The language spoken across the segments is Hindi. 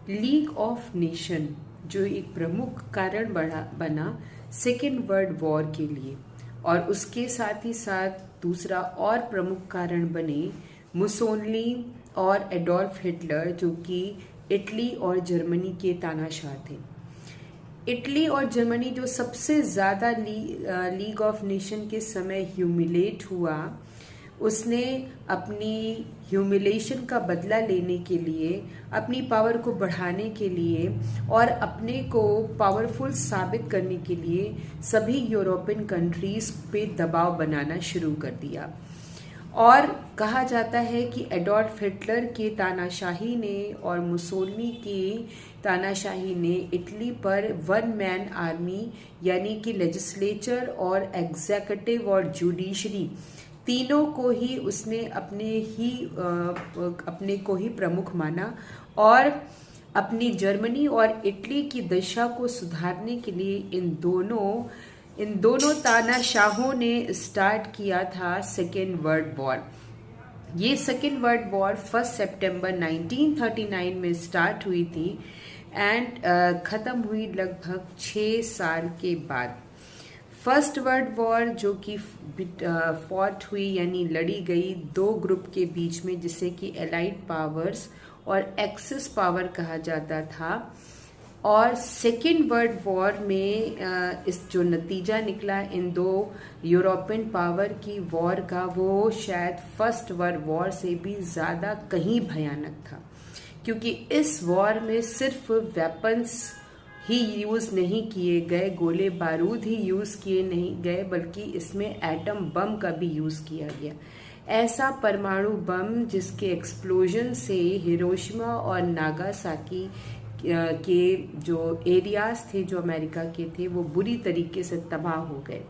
लीग ऑफ नेशन जो एक प्रमुख कारण बना सेकेंड वर्ल्ड वॉर के लिए, और उसके साथ ही साथ दूसरा और प्रमुख कारण बने मुसोलिनी और एडोल्फ हिटलर, जो कि इटली और जर्मनी के तानाशाह थे। इटली और जर्मनी जो सबसे ज़्यादा लीग ऑफ नेशन के समय ह्यूमिलेट हुआ, उसने अपनी ह्यूमिलेशन का बदला लेने के लिए, अपनी पावर को बढ़ाने के लिए और अपने को पावरफुल साबित करने के लिए सभी यूरोपियन कंट्रीज पे दबाव बनाना शुरू कर दिया। और कहा जाता है कि एडोल्फ हिटलर के तानाशाही ने और मुसोलिनी की तानाशाही ने इटली पर वन मैन आर्मी यानी कि लेजिस्लेचर और एग्जीक्यूटिव और जुडिशरी तीनों को ही उसने अपने को ही प्रमुख माना, और अपनी जर्मनी और इटली की दशा को सुधारने के लिए इन दोनों तानाशाहों ने स्टार्ट किया था सेकेंड वर्ल्ड वॉर। ये सेकेंड वर्ल्ड वॉर 1 सितंबर 1939 में स्टार्ट हुई थी एंड ख़त्म हुई लगभग 6 साल के बाद। फर्स्ट वर्ल्ड वॉर जो कि फॉट हुई यानी लड़ी गई दो ग्रुप के बीच में, जिसे कि एलाइड पावर्स और एक्सिस पावर कहा जाता था, और सेकेंड वर्ल्ड वॉर में इस जो नतीजा निकला इन दो यूरोपियन पावर की वॉर का, वो शायद फर्स्ट वर्ल्ड वॉर से भी ज़्यादा कहीं भयानक था, क्योंकि इस वॉर में सिर्फ वेपन्स ही यूज़ नहीं किए गए, गोले बारूद ही यूज़ किए नहीं गए, बल्कि इसमें एटम बम का भी यूज़ किया गया। ऐसा परमाणु बम जिसके एक्सप्लोजन से हिरोशिमा और नागासाकी के जो एरियाज थे जो अमेरिका के थे, वो बुरी तरीके से तबाह हो गए।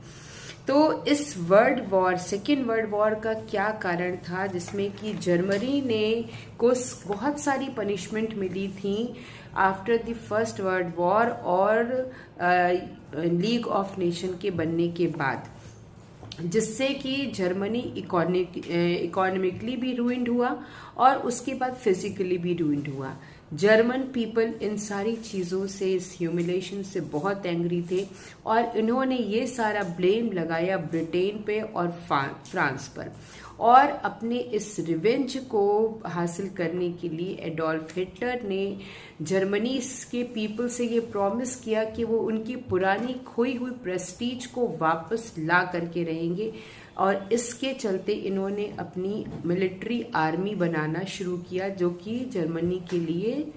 तो इस world war second world war का क्या कारण था, जिसमें कि जर्मनी ने को बहुत सारी पनिशमेंट मिली थी after the first world war और लीग ऑफ नेशन के बनने के बाद, जिससे कि जर्मनी इकोनॉमिकली भी रूइंड हुआ और उसके बाद फिजिकली भी रूइंड हुआ। जर्मन पीपल इन सारी चीज़ों से, इस ह्यूमिलेशन से बहुत एंग्री थे और इन्होंने ये सारा ब्लेम लगाया ब्रिटेन पे और फ्रांस पर, और अपने इस रिवेंज को हासिल करने के लिए एडोल्फ हिटलर ने जर्मनी के पीपल से ये प्रॉमिस किया कि वो उनकी पुरानी खोई हुई प्रेस्टीज को वापस ला करके रहेंगे, और इसके चलते इन्होंने अपनी मिलिट्री आर्मी बनाना शुरू किया, जो कि जर्मनी के लिए